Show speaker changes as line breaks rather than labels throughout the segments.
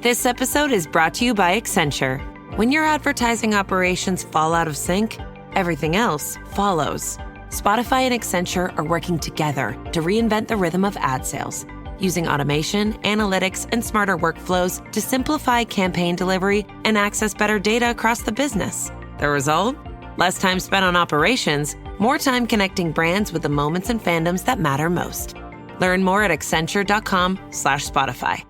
This episode is brought to you by Accenture. When your advertising operations fall out of sync, everything else follows. Spotify and Accenture are working together to reinvent the rhythm of ad sales, using automation, analytics, and smarter workflows to simplify campaign delivery and access better data across the business. The result? Less time spent on operations, more time connecting brands with the moments and fandoms that matter most. Learn more at accenture.com/Spotify.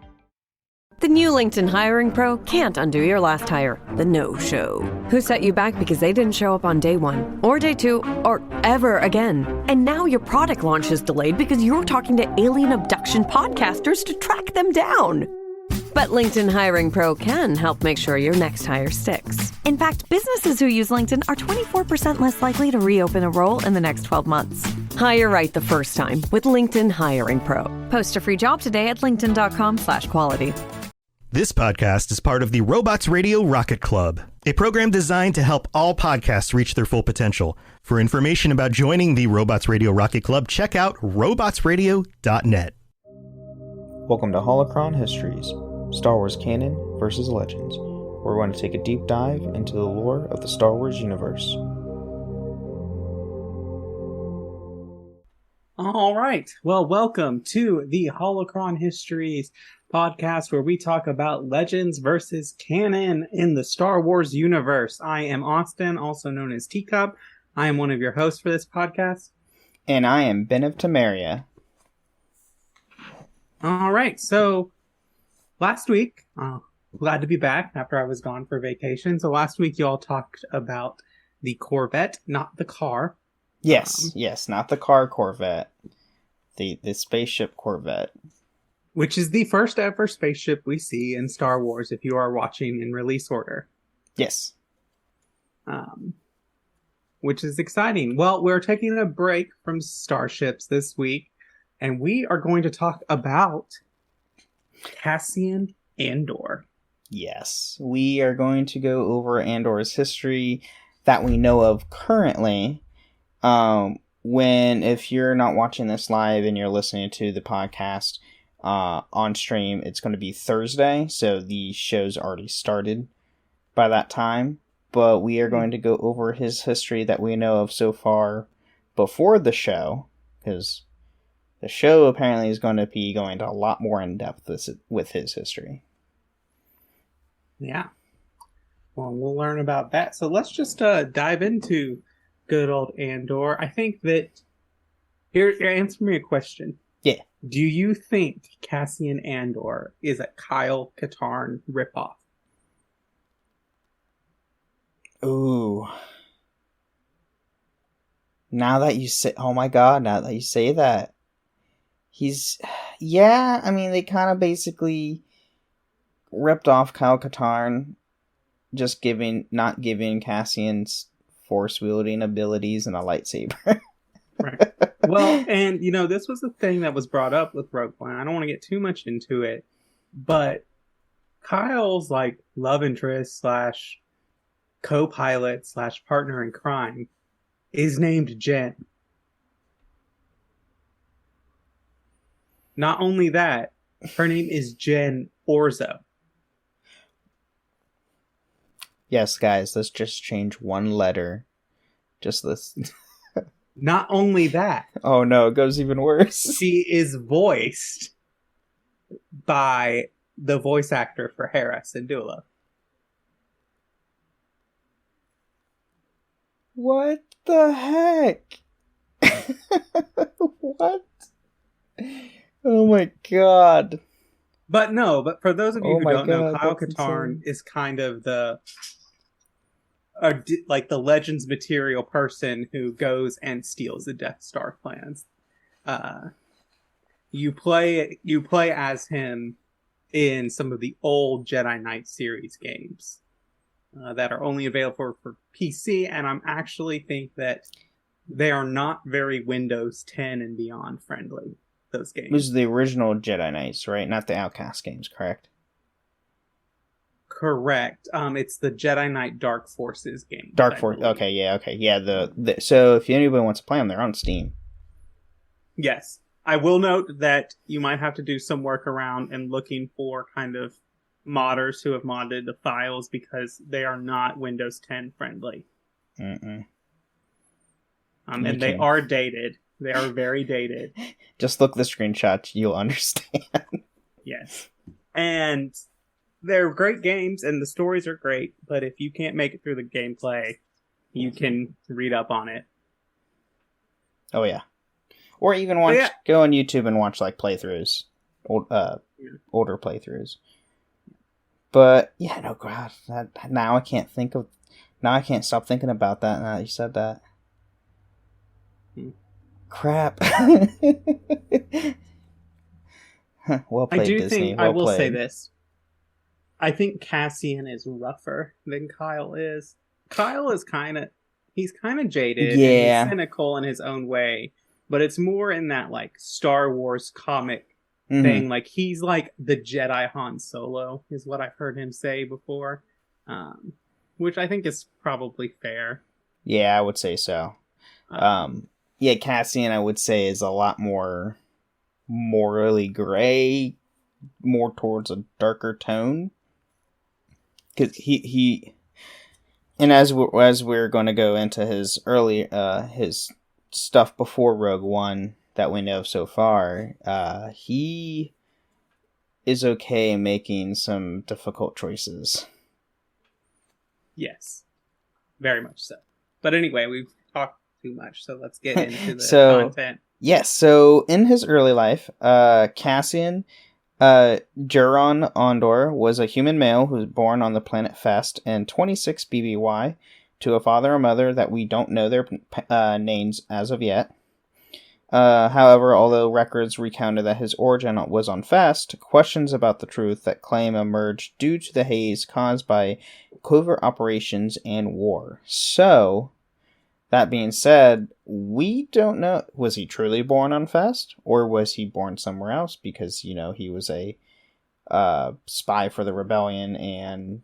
The new LinkedIn Hiring Pro can't undo your last hire, the no-show. Who set you back because they didn't show up on day one, or day two, or ever again. And now your product launch is delayed because you're talking to alien abduction podcasters to track them down. But LinkedIn Hiring Pro can help make sure your next hire sticks. In fact, businesses who use LinkedIn are 24% less likely to reopen a role in the next 12 months. Hire right the first time with LinkedIn Hiring Pro. Post a free job today at linkedin.com/quality.
This podcast is part of the Robots Radio Rocket Club, a program designed to help all podcasts reach their full potential. For information about joining the Robots Radio Rocket Club, check out robotsradio.net.
Welcome to Holocron Histories, Star Wars Canon versus Legends, where we're going to take a deep dive into the lore of the Star Wars universe.
All right. Well, welcome to the Holocron Histories podcast, where we talk about legends versus canon in the Star Wars universe. I am Austin, also known as Teacup. I am one of your hosts for this podcast.
And I am Ben of Temeria.
All right. So last week, glad to be back after I was gone for vacation. So last week you all talked about the Corvette, not the car.
Yes, not the car Corvette. The spaceship Corvette.
Which is the first ever spaceship we see in Star Wars if you are watching in release order.
Yes.
Which is exciting. Well, we're taking a break from starships this week, and we are going to talk about Cassian Andor.
Yes, we are going to go over Andor's history that we know of currently. If you're not watching this live and you're listening to the podcast on stream, it's going to be Thursday, so the show's already started by that time. But we are going to go over his history that we know of so far before the show, because the show apparently is going to be going to a lot more in depth with his history.
Yeah. Well, we'll learn about that. So let's just dive into good old Andor. I think that here, answer me a question.
Yeah.
Do you think Cassian Andor is a Kyle Katarn ripoff?
Ooh. Now that you say that. I mean, they kind of basically ripped off Kyle Katarn, just not giving Cassian's force-wielding abilities and a lightsaber.
Right. Well, and, this was the thing that was brought up with Rogue One. I don't want to get too much into it, but Kyle's, love interest / co-pilot / partner in crime is named Jen. Not only that, her name is Jen Orzo.
Yes, guys, let's just change one letter. Just this.
Not only that.
Oh no, it goes even worse.
She is voiced by the voice actor for Hera Syndulla.
What the heck? What? Oh my god.
But for those of you who don't know, Kyle
Katarn
is kind of the Legends material person who goes and steals the Death Star plans. You play as him in some of the old Jedi Knight series games that are only available for PC, and I'm actually think that they are not very Windows 10 and beyond friendly, those games.
This is the original Jedi Knights, right? Not the Outcast games, correct?
Correct. It's the Jedi Knight Dark Forces game.
Dark Force. Okay, yeah. So if anybody wants to play them, they're on Steam.
Yes. I will note that you might have to do some work around and looking for kind of modders who have modded the files because they are not Windows 10 friendly.
Mm-mm.
And they are dated. They are very dated.
Just look at the screenshots, you'll understand.
Yes. And they're great games, and the stories are great, but if you can't make it through the gameplay, you can read up on it.
Oh, yeah. Or even go on YouTube and watch, like, playthroughs. Older playthroughs. But, yeah, no, God. Now I can't stop thinking about that now that you said that. Crap. Well played, Disney.
I will say this. I think Cassian is rougher than Kyle is. Kyle is he's kind of jaded and he's cynical in his own way, but it's more in that like Star Wars comic thing. Like he's like the Jedi Han Solo is what I've heard him say before, which I think is probably fair.
Yeah, I would say so. Yeah, Cassian, I would say, is a lot more morally gray, more towards a darker tone. Because he and as we're going to go into his his stuff before Rogue One that we know so far, he is okay making some difficult choices.
Yes, very much so. But anyway, we've talked too much, so let's get into the content.
Yes, so in his early life, Cassian Duron Andor was a human male who was born on the planet Fest in 26 BBY to a father and mother that we don't know their names as of yet. However, although records recounted that his origin was on Fest, questions about the truth that claim emerged due to the haze caused by covert operations and war. So, that being said, we don't know, was he truly born on Fest, or was he born somewhere else because, you know, he was a spy for the rebellion and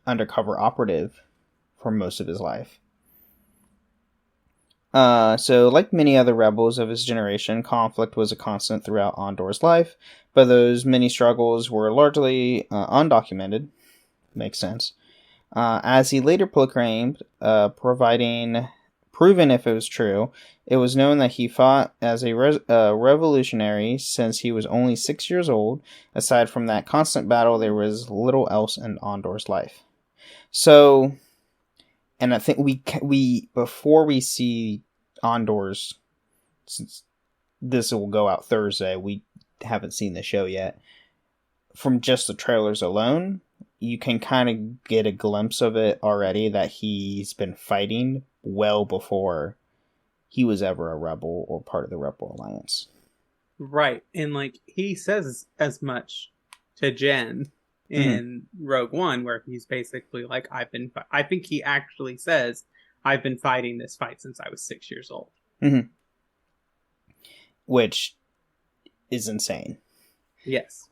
undercover operative for most of his life. So, like many other rebels of his generation, conflict was a constant throughout Andor's life, but those many struggles were largely undocumented. Makes sense. As he later proclaimed, proven if it was true, it was known that he fought as a revolutionary since he was only 6 years old. Aside from that constant battle, there was little else in Andor's life. So, and I think we before we see Andor's, since this will go out Thursday, we haven't seen the show yet. From just the trailers alone, you can kind of get a glimpse of it already that he's been fighting well before he was ever a rebel or part of the Rebel Alliance.
Right. And like he says as much to Jen in Rogue One, where he's basically like, I think he actually says, I've been fighting this fight since I was 6 years old.
Mm-hmm. Which is insane.
Yes.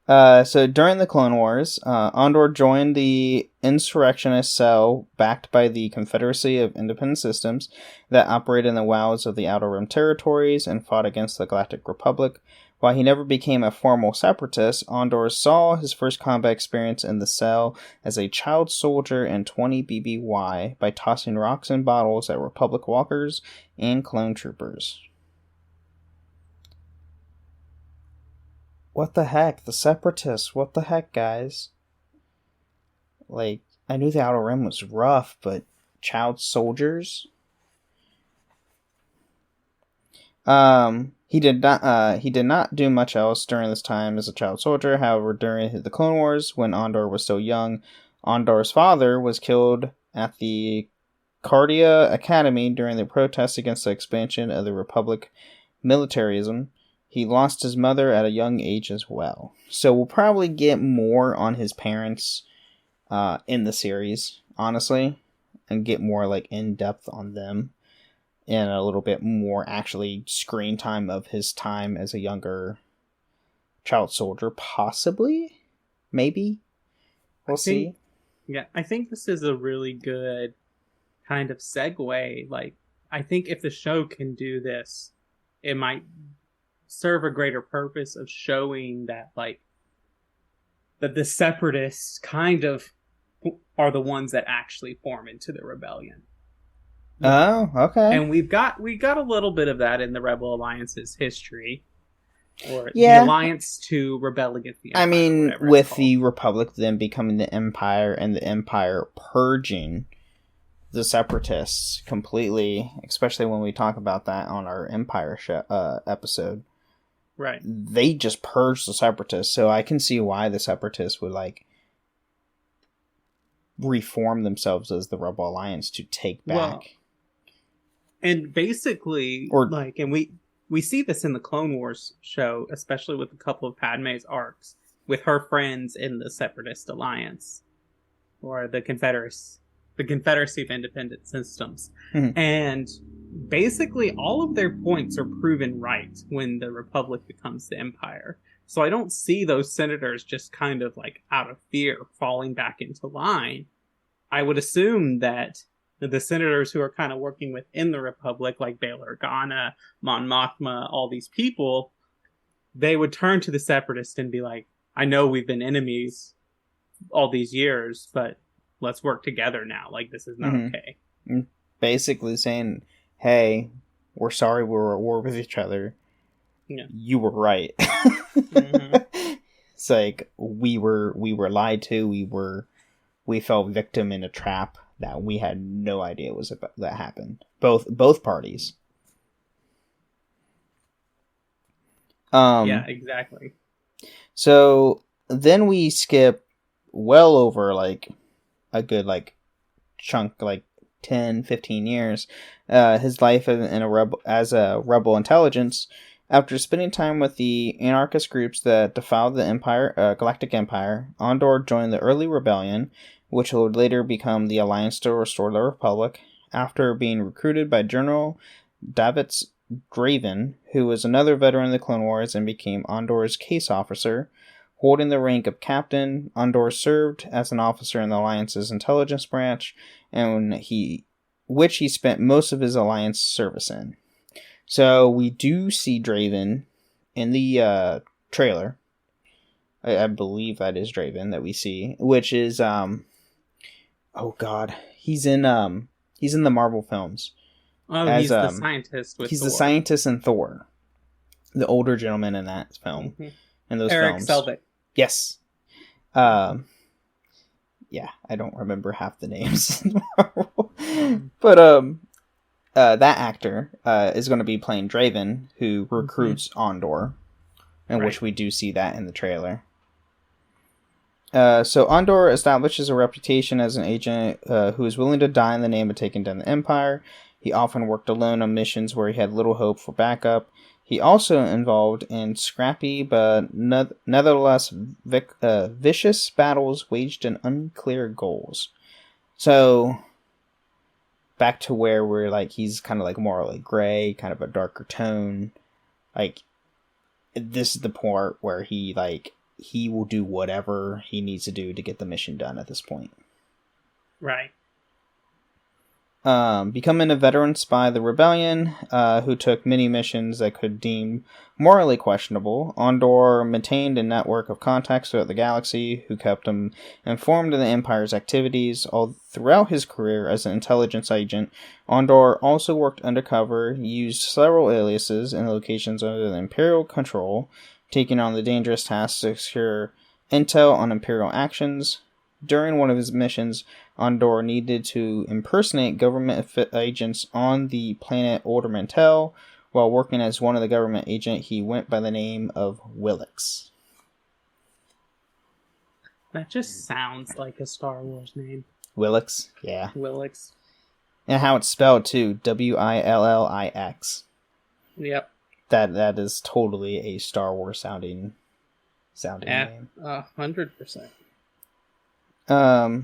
So during the Clone Wars, Andor joined the insurrectionist cell backed by the Confederacy of Independent Systems that operated in the wilds of the Outer Rim territories and fought against the Galactic Republic. While he never became a formal separatist, Andor saw his first combat experience in the cell as a child soldier in 20 BBY by tossing rocks and bottles at Republic walkers and clone troopers. What the heck? The Separatists. What the heck, guys? Like, I knew the Outer Rim was rough, but child soldiers? He did not do much else during this time as a child soldier. However, during the Clone Wars, when Andor was still young, Andor's father was killed at the Cardia Academy during the protests against the expansion of the Republic militarism. He lost his mother at a young age as well. So we'll probably get more on his parents in the series, honestly, and get more like in depth on them, and a little bit more actually screen time of his time as a younger child soldier, possibly, maybe. We'll see.
Yeah, I think this is a really good kind of segue. Like, I think if the show can do this, it might serve a greater purpose of showing that, like, that the Separatists kind of are the ones that actually form into the rebellion.
Oh, okay.
And we got a little bit of that in the Rebel Alliance's history, or
Yeah.
the alliance to rebel against the Empire.
I mean,
whatever it's
with
called.
the Republic then becoming the Empire and the Empire purging the Separatists completely, especially when we talk about that on our Empire episode.
Right.
They just purged the Separatists, so I can see why the Separatists would, like, reform themselves as the Rebel Alliance to take back.
Well, and basically,
Or-
like, and we see this in the Clone Wars show, especially with a couple of Padme's arcs, with her friends in the Separatist Alliance, or the Confederacy of Independent Systems.
Mhm.
And basically, all of their points are proven right when the Republic becomes the Empire. So I don't see those senators just kind of, like, out of fear falling back into line. I would assume that the senators who are kind of working within the Republic, like Bail Organa, Mon Mothma, all these people, they would turn to the Separatists and be like, I know we've been enemies all these years, but let's work together now. Like, this is not okay.
Basically saying, hey, we're sorry we were at war with each other.
Yeah.
You were right. It's like, we were lied to. We fell victim in a trap that we had no idea was about, that happened. Both parties.
Yeah, exactly.
So then we skip well over, like, a good, like, chunk, like 10, 15 years, his life as a rebel intelligence. After spending time with the anarchist groups that defiled the Galactic Empire, Andor joined the early rebellion, which would later become the Alliance to Restore the Republic, after being recruited by General Davitz Draven, who was another veteran of the Clone Wars and became Andor's case officer. Holding the rank of captain, Andor served as an officer in the Alliance's intelligence branch, and which he spent most of his Alliance service in. So we do see Draven in the trailer. I believe that is Draven that we see, which is oh god, he's in the Marvel films.
Oh, he's the scientist with
He's
Thor.
the scientist in Thor, the older gentleman in that film, in those
Eric
films.
Selvig.
Yes. Yeah, I don't remember half the names in Marvel. But that actor is going to be playing Draven, who recruits Andor, in which we do see that in the trailer. So Andor establishes a reputation as an agent who is willing to die in the name of taking down the Empire. He often worked alone on missions where he had little hope for backup. He also involved in scrappy but nevertheless vicious battles waged in unclear goals. So, back to where we're like, he's kind of like more like gray, kind of a darker tone. Like, this is the part where he will do whatever he needs to do to get the mission done at this point.
Right.
Becoming a veteran spy of the rebellion, who took many missions that could deem morally questionable, Andor maintained a network of contacts throughout the galaxy who kept him informed of the Empire's activities. All throughout his career as an intelligence agent, Andor also worked undercover, used several aliases in locations under the Imperial control, taking on the dangerous task to secure intel on Imperial actions. During one of his missions, Andor needed to impersonate government agents on the planet Order Mantell. While working as one of the government agent, he went by the name of Willix.
That just sounds like a Star Wars name.
Willix? Yeah.
Willix.
And how it's spelled, too. Willix.
Yep.
That is totally a Star Wars sounding name.
100%.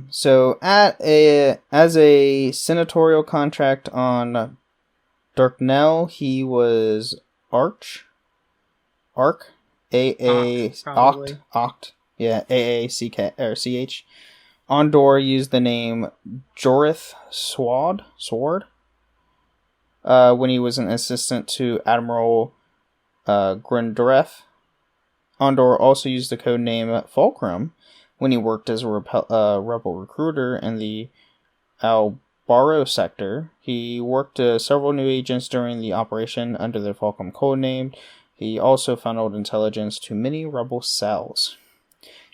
So as a senatorial contract on Darknell, he was Arc, Oct, yeah, AACK or CH. Andor used the name Jorith Sword, when he was an assistant to Admiral Grundoref. Andor also used the codename Fulcrum when he worked as a rebel recruiter in the Albaro sector. He worked several new agents during the operation under the Fulcrum codename. He also funneled intelligence to many rebel cells.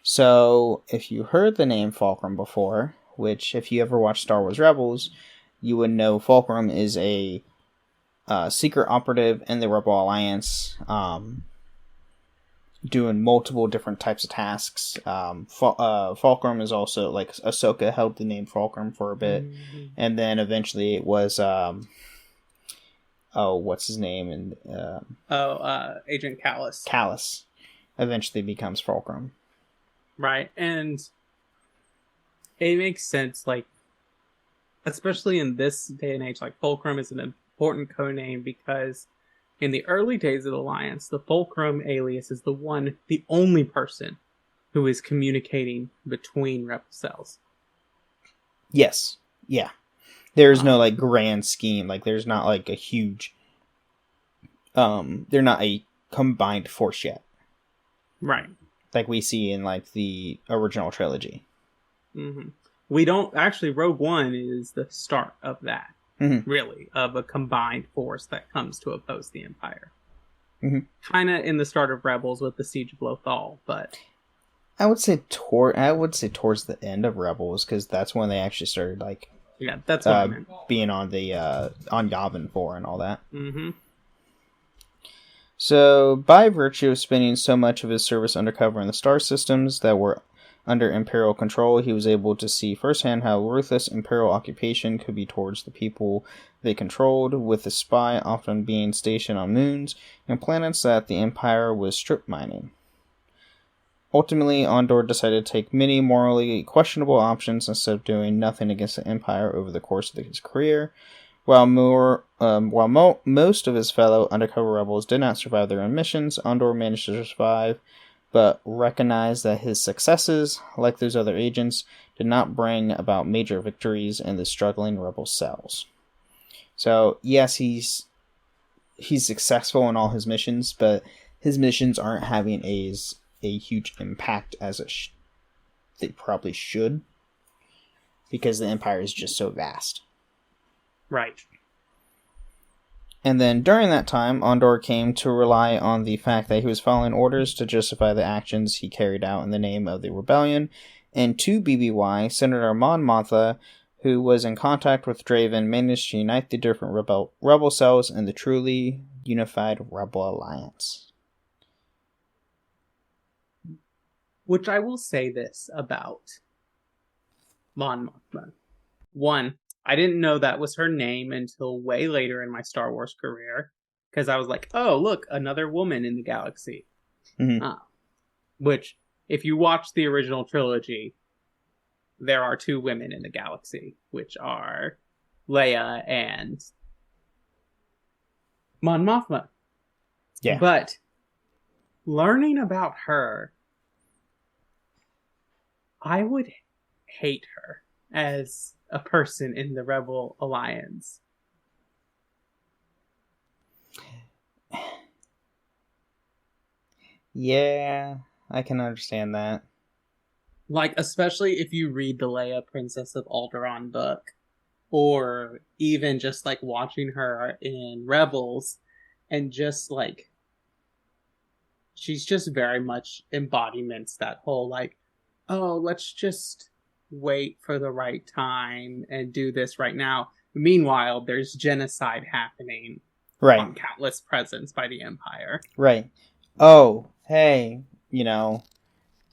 So, if you heard the name Fulcrum before, which if you ever watched Star Wars Rebels, you would know Fulcrum is a secret operative in the Rebel Alliance, doing multiple different types of tasks. Fulcrum is also, like, Ahsoka held the name Fulcrum for a bit, and then eventually it was, what's his name?
Agent Callus.
Callus eventually becomes Fulcrum.
Right, and it makes sense, like, especially in this day and age, like, Fulcrum is an important codename because in the early days of the Alliance, the Fulcrum alias is the only person who is communicating between rebel cells.
Yes. Yeah. There's no, like, grand scheme. Like, there's not, like, a huge... they're not a combined force yet.
Right.
Like we see in, like, the original trilogy.
Mm-hmm. We don't... Actually, Rogue One is the start of that. Mm-hmm. Really. Of a combined force that comes to oppose the Empire. Mm-hmm. Kind of in the start of Rebels with the Siege of Lothal, but...
I would say towards the end of Rebels, because that's when they actually started, like...
Yeah, that's what I meant.
Being on the on Yavin 4 and all that.
Mm-hmm.
So, by virtue of spending so much of his service undercover in the star systems that were under Imperial control, he was able to see firsthand how ruthless Imperial occupation could be towards the people they controlled, with the spy often being stationed on moons and planets that the Empire was strip mining. Ultimately, Andor decided to take many morally questionable options instead of doing nothing against the Empire over the course of his career. While most of his fellow undercover rebels did not survive their own missions, Andor managed to survive, but recognized that his successes, like those other agents, did not bring about major victories in the struggling rebel cells. So, yes, he's successful in all his missions, but his missions aren't having a huge impact as they probably should, because the Empire is just so vast.
Right.
And then during that time, Andor came to rely on the fact that he was following orders to justify the actions he carried out in the name of the rebellion, and to BBY, Senator Mon Mothma, who was in contact with Draven, managed to unite the different rebel cells in the truly unified Rebel Alliance.
Which I will say this about Mon Mothma. One, I didn't know that was her name until way later in my Star Wars career, because I was like, oh, look, another woman in the galaxy. Mm-hmm. Which, if you watch the original trilogy, there are two women in the galaxy, which are Leia and Mon Mothma.
Yeah.
But learning about her, I would hate her as a person in the Rebel Alliance.
Yeah, I can understand that.
Like, especially if you read the Leia Princess of Alderaan book, or even just, like, watching her in Rebels, and just, like, she's just very much embodiments that whole, like, oh, let's just wait for the right time and do this right now. Meanwhile, there's genocide happening on countless presents by the Empire.
Right. Oh, hey,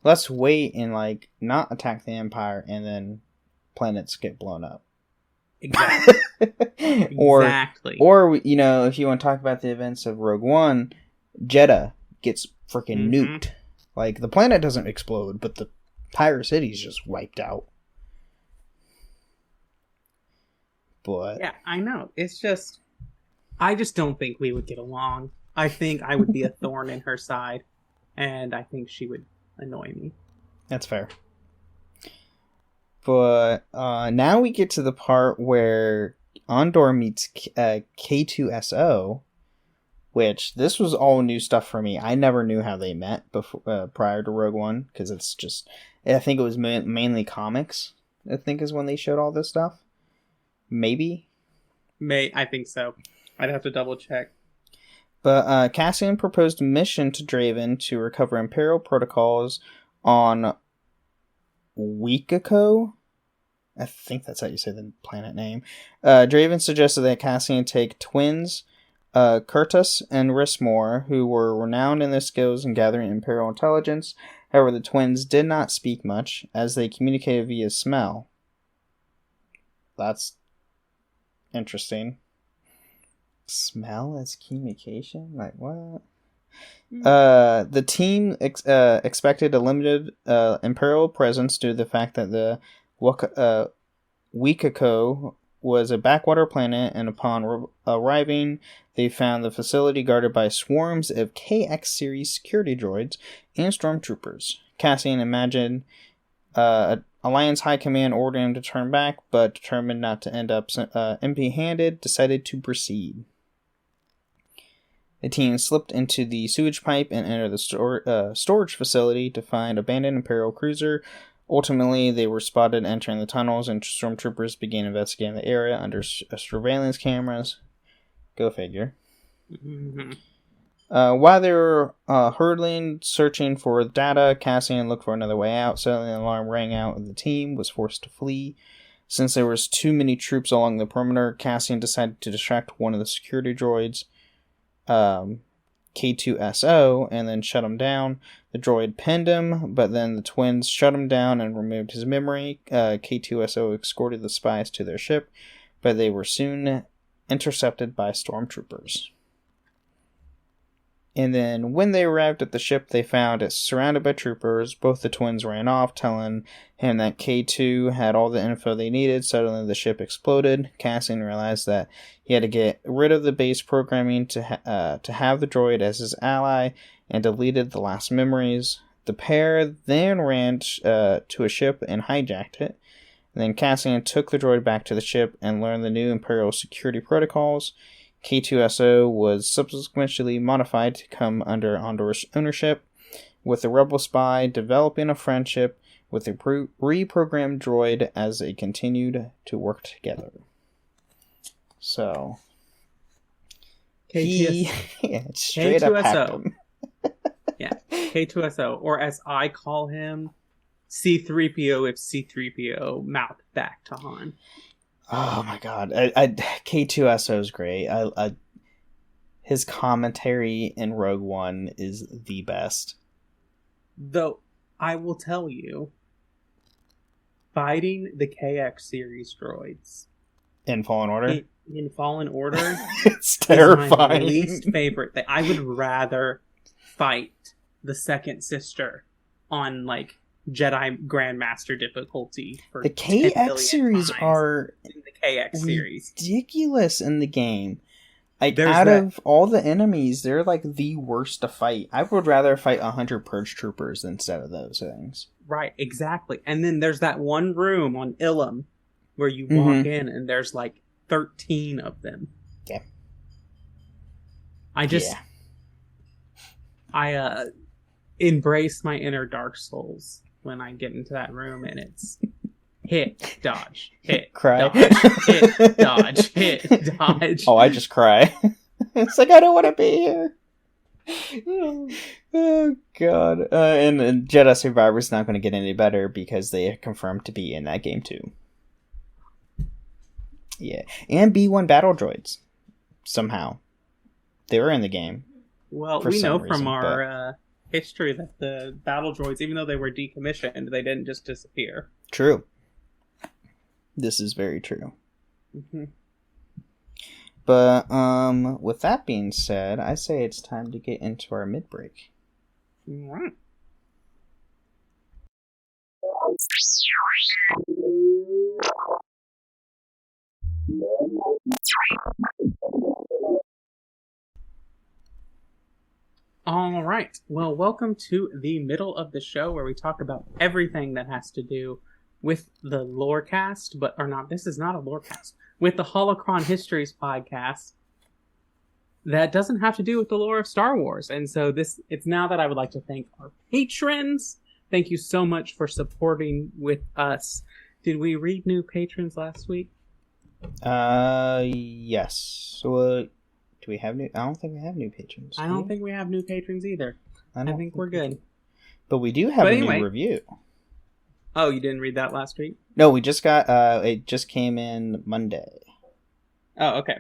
let's wait and, like, not attack the Empire and then planets get blown up.
Exactly.
Exactly. Or, if you want to talk about the events of Rogue One, Jeddah gets freaking nuked. Like, the planet doesn't explode, but the entire city's just wiped out. But
yeah, I know. It's just, I just don't think we would get along. I think I would be a thorn in her side, and I think she would annoy me.
That's fair. But now we get to the part where Andor meets K2SO, which this was all new stuff for me. I never knew how they met before prior to Rogue One, because it's just, I think it was mainly comics, I think is when they showed all this stuff. Maybe?
I think so. I'd have to double check.
But Cassian proposed a mission to Draven to recover Imperial protocols on Wikako. I think that's how you say the planet name. Draven suggested that Cassian take twins, Kurtus and Rismore, who were renowned in their skills in gathering Imperial intelligence. However, the twins did not speak much, as they communicated via smell. That's interesting. Smell as communication? Like, what? The team expected a limited Imperial presence due to the fact that the Wikako was a backwater planet, and upon arriving, they found the facility guarded by swarms of KX series security droids and stormtroopers. Cassian imagined Alliance High Command ordering him to turn back, but determined not to end up empty-handed, decided to proceed. The team slipped into the sewage pipe and entered the storage facility to find abandoned Imperial cruiser. Ultimately, they were spotted entering the tunnels, and stormtroopers began investigating the area under surveillance cameras. Go figure.
Mm-hmm.
While they were hurtling, searching for data, Cassian looked for another way out. Suddenly, an alarm rang out, and the team was forced to flee. Since there was too many troops along the perimeter, Cassian decided to distract one of the security droids, K2SO, and then shut him down. The droid pinned him, but then the twins shut him down and removed his memory. K2SO escorted the spies to their ship, but they were soon intercepted by stormtroopers. And then when they arrived at the ship, they found it surrounded by troopers. Both the twins ran off, telling him that K2 had all the info they needed. Suddenly the ship exploded. Cassian realized that he had to get rid of the base programming to have the droid as his ally, and deleted the last memories. The pair then ran to a ship and hijacked it. And then Cassian took the droid back to the ship and learned the new Imperial security protocols. K2SO was subsequently modified to come under Andor's ownership, with the rebel spy developing a friendship with the reprogrammed droid as they continued to work together. So, straight up hacked him.
Yeah, K2SO, or as I call him, C-3PO if C-3PO mouthed back to Han.
Oh my god, K2SO is great. His commentary in Rogue One is the best.
Though, I will tell you, fighting the KX series droids
in Fallen Order?
In Fallen Order,
it's terrifying.
Is my least favorite thing. I would rather fight the second sister on, like, Jedi Grandmaster difficulty for
the KX series are
in the KX series
ridiculous in the game. Like, of all the enemies, they're like the worst to fight. I would rather fight 100 Purge Troopers instead of those things.
Right, exactly. And then there's that one room on Ilum where you walk in and there's like 13 of them.
Yeah.
I embrace my inner Dark Souls when I get into that room, and it's hit, dodge, hit,
cry,
dodge, hit, dodge, hit, dodge.
Oh, I just cry. It's like, I don't want to be here. Oh, God. And Jedi Survivor's not going to get any better because they are confirmed to be in that game, too. Yeah. And B1 battle droids. Somehow. They were in the game.
Well, we know from our history that the battle droids, even though they were decommissioned, they didn't just disappear.
True. This is very true.
Mm-hmm.
But with that being said, I say it's time to get into our mid-break.
All right. All right. Well, welcome to the middle of the show where we talk about everything that has to do with the Lorecast, this is not a Lorecast, with the Holocron Histories podcast. that doesn't have to do with the lore of Star Wars. And so it's now that I would like to thank our patrons. Thank you so much for supporting with us. Did we read new patrons last week?
Yes. So, do we have new? I don't think we have new patrons.
I don't think we have new patrons either. I think we're good.
But we do have a new review.
Oh, you didn't read that last week?
No, we just got, it just came in Monday.
Oh, okay.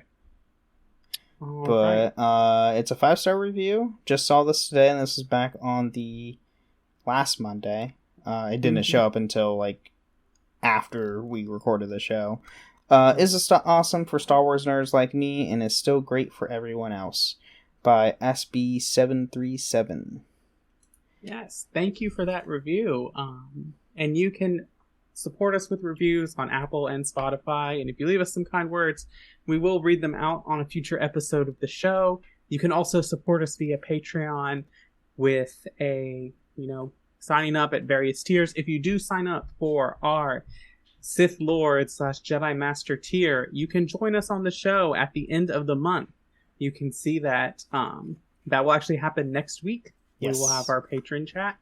But it's a 5-star review. Just saw this today, and this is back on the last Monday. It didn't show up until, like, after we recorded the show. Is awesome for Star Wars nerds like me, and is still great for everyone else. By SB737.
Yes, thank you for that review. And you can support us with reviews on Apple and Spotify. And if you leave us some kind words, we will read them out on a future episode of the show. You can also support us via Patreon with signing up at various tiers. If you do sign up for our Sith Lord / Jedi Master tier, you can join us on the show at the end of the month. You can see that that will actually happen next week. Yes. We will have our patron chat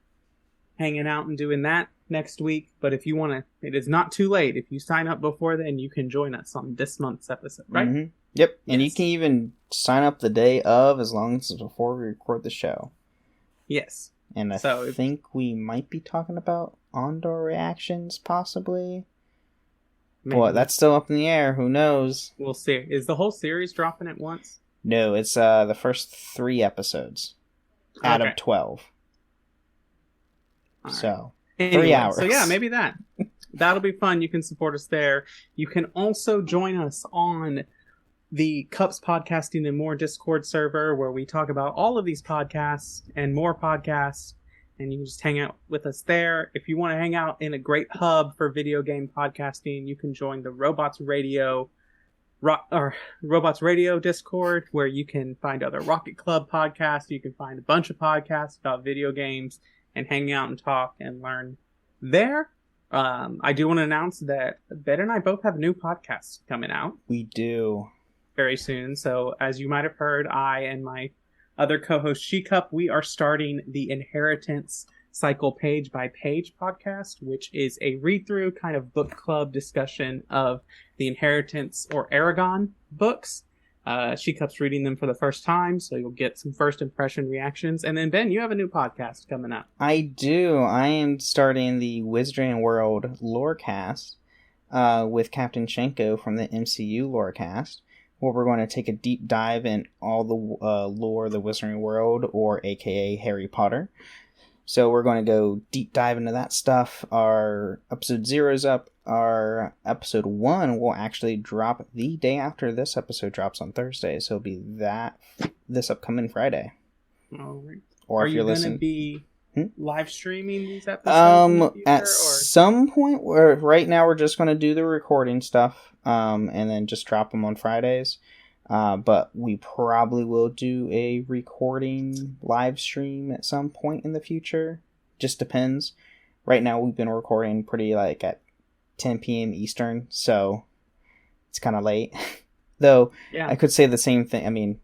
hanging out and doing that next week. But if you want to, it is not too late. If you sign up before then, you can join us on this month's episode, right?
Mm-hmm. Yep. And you can even sign up the day of, as long as it's before we record the show.
Yes.
And I think we might be talking about Andor reactions, possibly. Well, that's still up in the air. Who knows?
We'll see. Is the whole series dropping at once?
No, it's the first 3 episodes out of 12. All so, right. 3 hours.
So yeah, maybe that'll be fun. You can support us there. You can also join us on the Cups Podcasting and More Discord server, where we talk about all of these podcasts and more podcasts, and you can just hang out with us there. If you want to hang out in a great hub for video game podcasting, you can join the Robots Radio Discord, where you can find other Rocket Club podcasts. You can find a bunch of podcasts about video games and hang out and talk and learn there. I do want to announce that Ben and I both have new podcasts coming out.
We do.
Very soon. So as you might have heard, I and my other co-host She-Cup, we are starting the Inheritance Cycle Page by Page podcast, which is a read-through kind of book club discussion of the Inheritance or Aragon books. She-Cup's reading them for the first time, so you'll get some first impression reactions. And then, Ben, you have a new podcast coming up.
I do. I am starting the Wizarding World Lorecast with Captain Shenko from the MCU Lorecast, where we're going to take a deep dive in all the lore of the Wizarding World, or aka Harry Potter. So we're going to go deep dive into that stuff. Our episode 0 is up. Our episode 1 will actually drop the day after this episode drops on Thursday. So it'll be this upcoming Friday.
All right.
Or
are
if
you
you're
going to be live streaming these episodes in the future,
at some point? Right now we're just going to do the recording stuff, and then just drop them on Fridays. But we probably will do a recording live stream at some point in the future. Just depends. Right now we've been recording pretty at 10 p.m. Eastern, so it's kind of late. Though, yeah. I could say the same thing. I mean,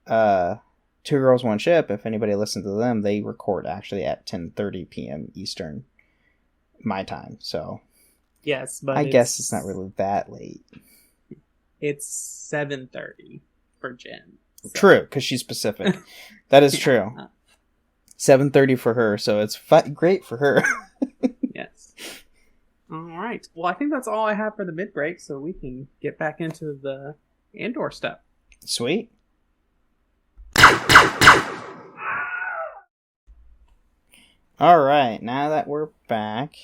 Two Girls, One Ship, if anybody listens to them, they record actually at 10:30 p.m. Eastern, my time. So,
yes, but
I guess it's not really that late.
It's 7:30 for Jen.
So. True, because she's Pacific. That is true. 7:30 for her, so it's great for her.
Yes. All right. Well, I think that's all I have for the mid-break, so we can get back into the Andor stuff.
Sweet. All right, now that we're back,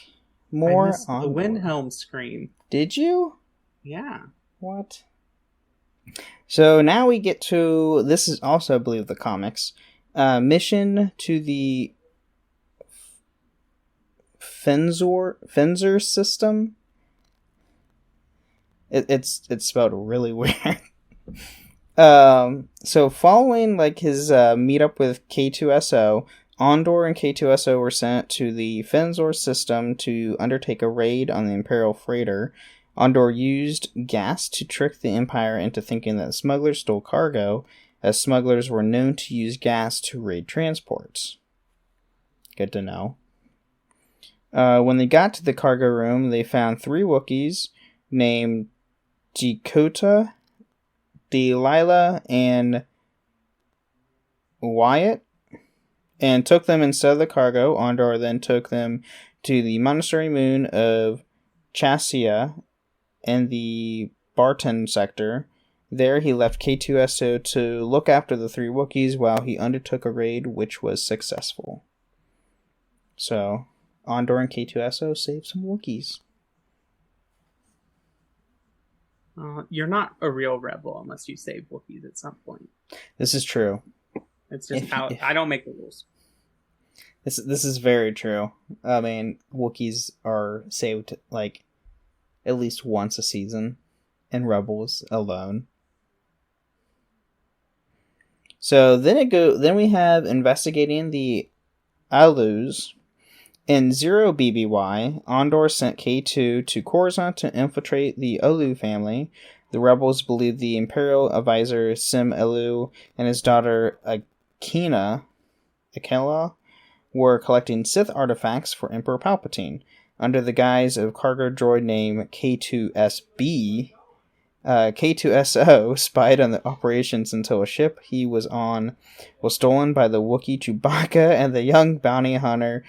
more
I missed the Windhelm screen.
Did you?
Yeah.
What? So now we get to, this is also, I believe, the comics, mission to the Fenzor system. It's spelled really weird. So following his meetup with K2SO, Andor and K2SO were sent to the Fenzor system to undertake a raid on the Imperial freighter. Andor used gas to trick the Empire into thinking that the smugglers stole cargo, as smugglers were known to use gas to raid transports. Good to know. When they got to the cargo room, they found 3 Wookiees named Dakota, Delilah, and Wyatt, and took them instead of the cargo. Andor then took them to the monastery moon of Chassia in the Barton sector. There he left K2SO to look after the 3 Wookiees while he undertook a raid which was successful. So, Andor and K2SO saved some Wookiees.
You're not a real rebel unless you save Wookiees at some point.
This is true.
It's just how I don't make the rules.
This is very true. I mean, Wookiees are saved like at least once a season in Rebels alone. So then we have investigating the Alus. In 0 BBY, Andor sent K2 to Coruscant to infiltrate the Alu family. The rebels believed the Imperial advisor Sim Alu and his daughter Akela were collecting Sith artifacts for Emperor Palpatine. Under the guise of cargo droid named K2SB, K2SO spied on the operations until a ship he was on was stolen by the Wookiee Chewbacca and the young bounty hunter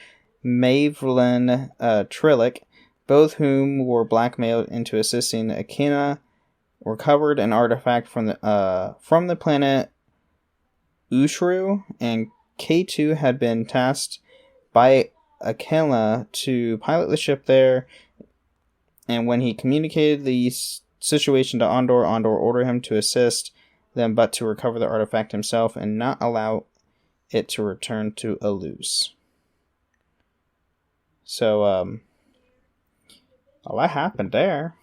Mavelin Trillick, both whom were blackmailed into assisting Akina, recovered an artifact from the planet Ushru, and K2 had been tasked by Akela to pilot the ship there, and when he communicated the situation to Andor, Andor ordered him to assist them but to recover the artifact himself and not allow it to return to Alus. So, a lot happened there.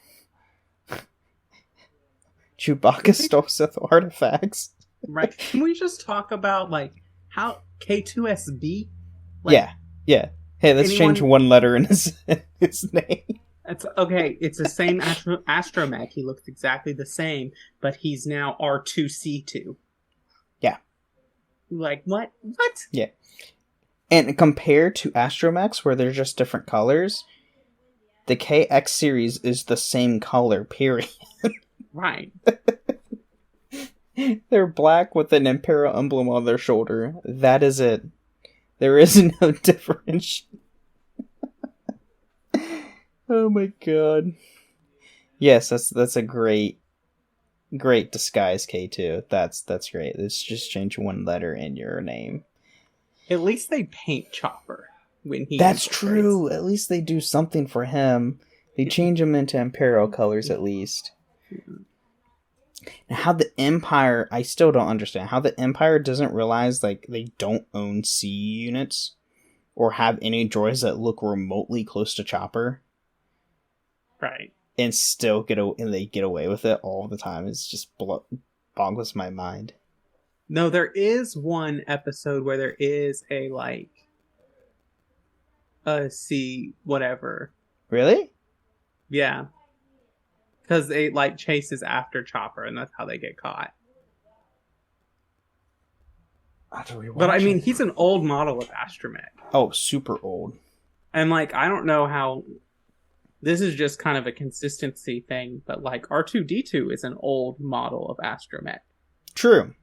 Chewbacca stole Sith artifacts.
Right. Can we just talk about, like, how K2SB? Like,
yeah. Hey, let's change one letter in his name.
It's okay. It's the same astromech. He looks exactly the same, but he's now R2C2.
Yeah.
Like, what? What?
Yeah. And compared to astromechs, where they're just different colors, the KX series is the same color, period.
Right.
They're black with an Imperial emblem on their shoulder. That is it. There is no difference. Oh my god. Yes, that's a great disguise, K2. That's great. Let's just change one letter in your name.
At least they paint Chopper when he.
That's true. At least they do something for him. They change him into Imperial colors at least. Now, how the Empire, I still don't understand how the Empire doesn't realize like they don't own C units or have any droids that look remotely close to Chopper.
Right.
And still get away with it all the time. It's just boggles my mind.
No, there is one episode where there is a C whatever.
Really?
Yeah. Because they chases after Chopper, and that's how they get caught. But I mean, he's an old model of astromech.
Oh, super old.
And I don't know how. This is just kind of a consistency thing, but R2D2 is an old model of astromech.
True.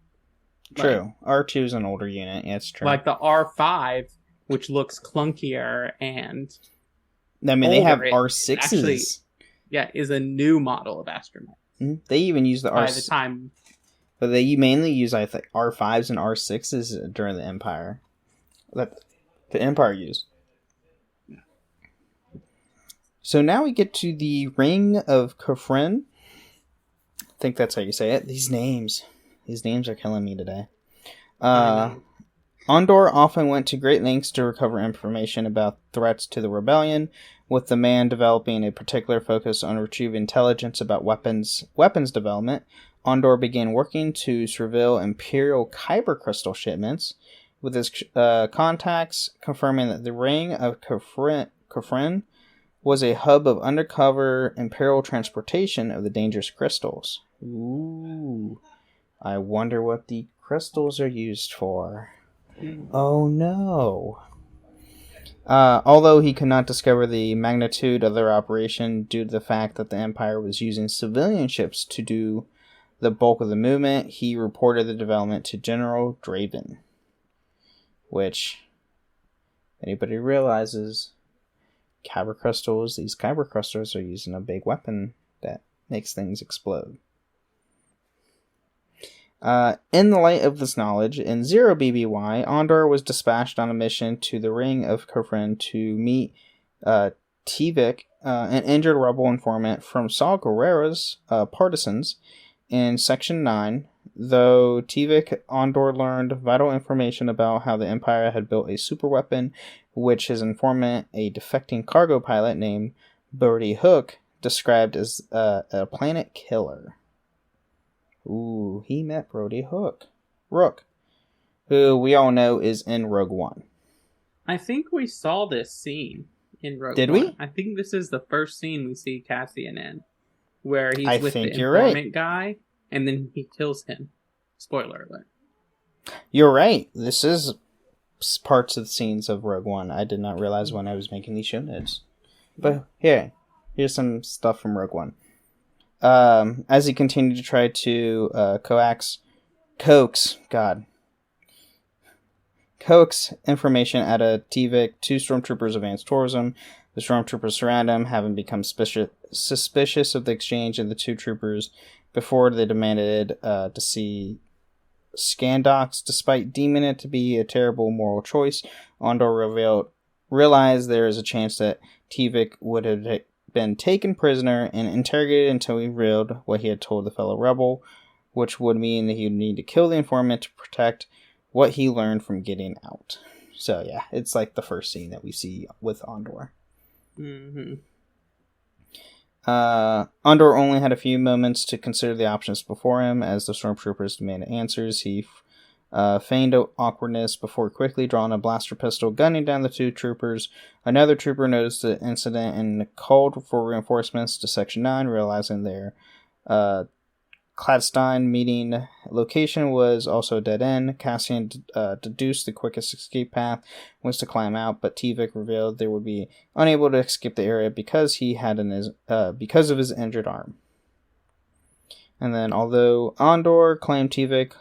R2 is an older unit. Yeah, it's true.
Like the R5, which looks clunkier and.
I mean,
older,
they have R6s.
Actually, yeah, is a new model of astromech.
Mm-hmm. They even use the
by the time.
But they mainly use, I think, R5s and R6s during the Empire. That the Empire used. So now we get to the Ring of Kofrin. I think that's how you say it. These names are killing me today. Andor often went to great lengths to recover information about threats to the rebellion, with the man developing a particular focus on retrieving intelligence about weapons development. Andor began working to surveil Imperial Kyber crystal shipments, with his contacts confirming that the Ring of Kofrin was a hub of undercover Imperial transportation of the dangerous crystals. Ooh. I wonder what the crystals are used for. Oh no. Although he could not discover the magnitude of their operation due to the fact that the Empire was using civilian ships to do the bulk of the movement, he reported the development to General Draven. Which, anybody realizes, kyber crystals, these kyber crystals are using a big weapon that makes things explode. In the light of this knowledge, in 0 BBY, Andor was dispatched on a mission to the Ring of Kofrin to meet Tivik, an injured rebel informant from Saw Gerrera's partisans in Section 9. Though Tivik, Andor learned vital information about how the Empire had built a superweapon, which his informant, a defecting cargo pilot named Brody Hook, described as a planet killer. Ooh, he met Brody Rook, who we all know is in Rogue One.
I think we saw this scene in Rogue One.
Did we?
I think this is the first scene we see Cassian in, where he's with the
you're
informant
right.
guy, and then he kills him. Spoiler alert.
You're right. This is parts of the scenes of Rogue One. I did not realize when I was making these show notes. But here's some stuff from Rogue One. As he continued to try to coax information out of Tivik, 2 stormtroopers advance towards him. The stormtroopers surround him, having become suspicious of the exchange of the 2 troopers before they demanded to see scan docs. Despite deeming it to be a terrible moral choice, Andor realized there is a chance that Tivik would have been taken prisoner and interrogated until he revealed what he had told the fellow rebel, which would mean that he would need to kill the informant to protect what he learned from getting out. So yeah, it's like the first scene that we see with Andor.
Mm-hmm.
Andor only had a few moments to consider the options before him as the stormtroopers demanded answers. He feigned awkwardness before quickly drawing a blaster pistol, gunning down the 2 troopers. Another trooper noticed the incident and called for reinforcements to Section 9, realizing their Cladstein meeting location was also a dead end. Cassian deduced the quickest escape path was to climb out, but Tivik revealed they would be unable to escape the area because because of his injured arm. And then, although Andor claimed Tivik,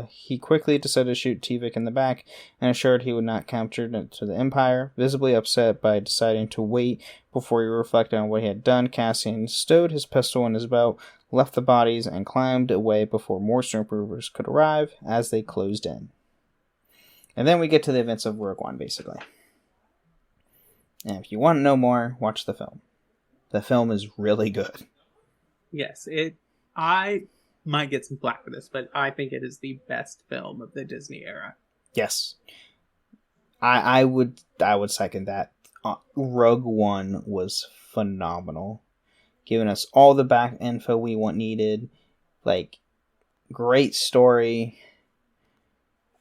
he quickly decided to shoot Tivik in the back and assured he would not capture to the Empire. Visibly upset by deciding to wait before he reflected on what he had done, Cassian stowed his pistol in his belt, left the bodies, and climbed away before more stormtroopers could arrive as they closed in. And then we get to the events of Rogue One, basically. And if you want to know more, watch the film. The film is really good.
Yes, I might get some flack for this, but I think it is the best film of the Disney era.
Yes. I would second that. Rogue One was phenomenal. Giving us all the back info we needed. Like, great story.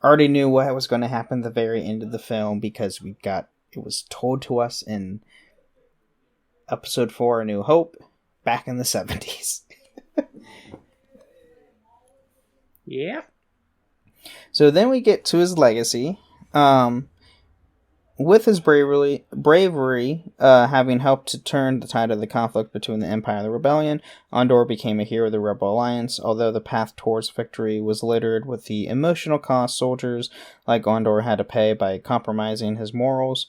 Already knew what was going to happen at the very end of the film because it was told to us in Episode 4, A New Hope, back in the 70s.
Yeah.
So then we get to his legacy. With his bravery, having helped to turn the tide of the conflict between the Empire and the Rebellion, Andor became a hero of the Rebel Alliance. Although the path towards victory was littered with the emotional cost soldiers like Andor had to pay by compromising his morals,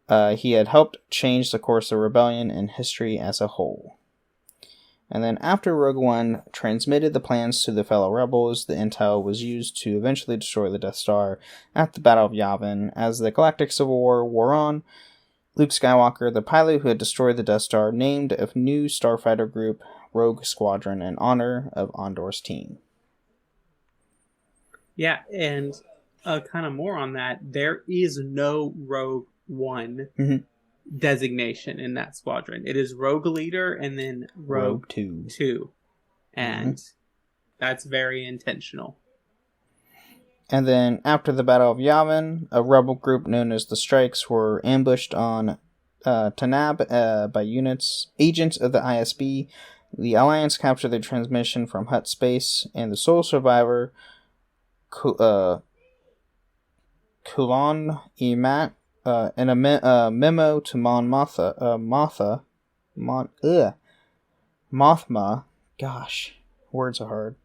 he had helped change the course of the Rebellion and history as a whole. And then after Rogue One transmitted the plans to the fellow rebels, the intel was used to eventually destroy the Death Star at the Battle of Yavin. As the Galactic Civil War wore on, Luke Skywalker, the pilot who had destroyed the Death Star, named a new starfighter group, Rogue Squadron, in honor of Andor's team.
Yeah, and kind of more on that, there is no Rogue One designation in that squadron. It is Rogue Leader and then Rogue 2. And that's very intentional.
And then after the Battle of Yavin, a rebel group known as the Strikes were ambushed on Tanab by agents of the ISB. The Alliance captured the transmission from Hutt Space, and the sole survivor Kulon Emat in a memo to Mothma. Gosh, words are hard.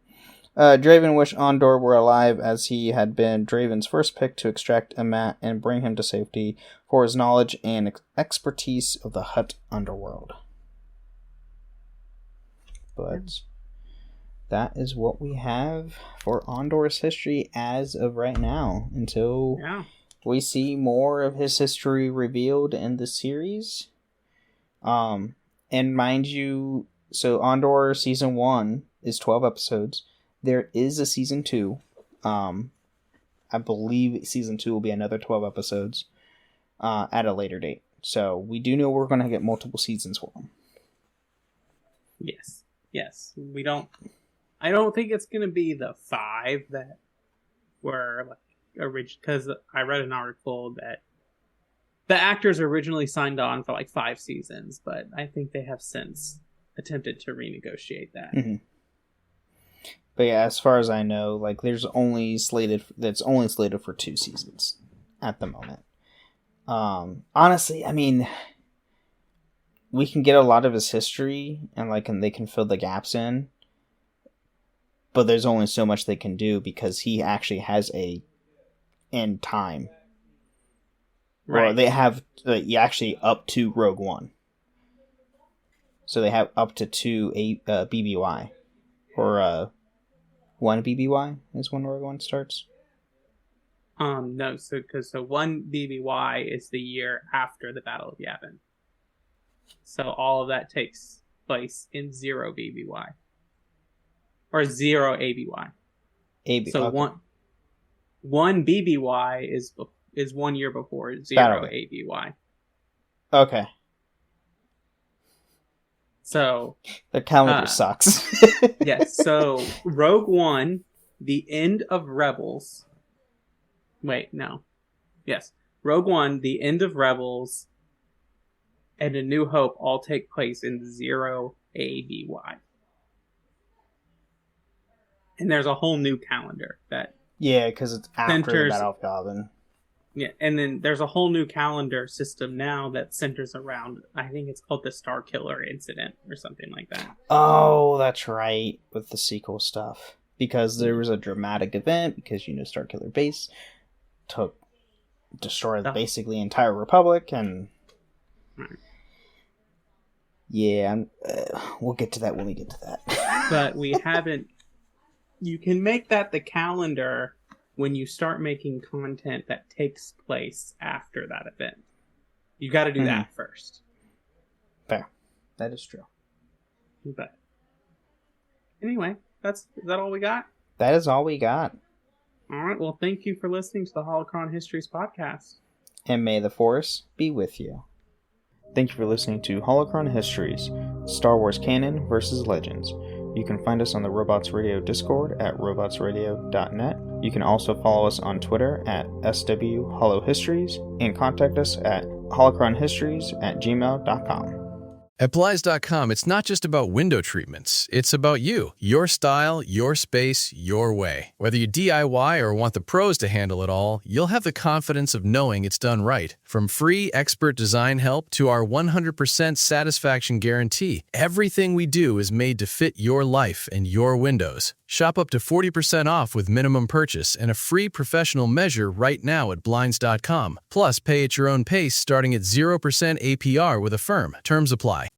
Draven wished Andor were alive, as he had been Draven's first pick to extract Amat and bring him to safety for his knowledge and expertise of the Hutt underworld. But that is what we have for Andor's history as of right now, until we see more of his history revealed in the series. And mind you, so Andor Season 1 is 12 episodes. There is a Season 2. I believe Season 2 will be another 12 episodes at a later date. So we do know we're going to get multiple seasons for them.
Yes. I don't think it's going to be the 5 that were like original, because I read an article that the actors originally signed on for like 5 seasons, but I think they have since attempted to renegotiate that.
Mm-hmm. But yeah, as far as I know, like that's only slated for 2 seasons at the moment. Honestly, I mean, we can get a lot of his history and they can fill the gaps in, but there's only so much they can do because he actually has a end time. Right. Or they have actually up to Rogue One. So they have up to 2 BBY or 1 BBY is when Rogue One starts.
No, so 1 BBY is the year after the Battle of Yavin. So all of that takes place in 0 BBY. Or 0 ABY. So okay. one BBY is 1 year before 0 ABY.
Okay.
So
the calendar sucks.
Yes, so Rogue One, the end of Rebels. Wait, no. Yes. Rogue One, the end of Rebels, and A New Hope all take place in 0 ABY. And there's a whole new calendar that...
Yeah, because it's after the Battle of Yavin.
Yeah, and then there's a whole new calendar system now that centers around, I think it's called the Star Killer Incident or something like that.
Oh, that's right, with the sequel stuff. Because there was a dramatic event, because, Star Killer Base destroyed basically the entire Republic, and... Right. Yeah, we'll get to that when we get to that.
But we haven't... You can make that the calendar when you start making content that takes place after that event. You got to do that first.
Fair. That is true.
But anyway, is that all we got?
That is all we got.
All right. Well, thank you for listening to the Holocron Histories podcast.
And may the Force be with you. Thank you for listening to Holocron Histories, Star Wars Canon versus Legends. You can find us on the Robots Radio Discord at robotsradio.net. You can also follow us on Twitter at SWHoloHistories and contact us at holocronhistories@gmail.com.
At Blinds.com, it's not just about window treatments. It's about you, your style, your space, your way. Whether you DIY or want the pros to handle it all, you'll have the confidence of knowing it's done right. From free expert design help to our 100% satisfaction guarantee, everything we do is made to fit your life and your windows. Shop up to 40% off with minimum purchase and a free professional measure right now at Blinds.com. Plus, pay at your own pace starting at 0% APR with Affirm. Terms apply.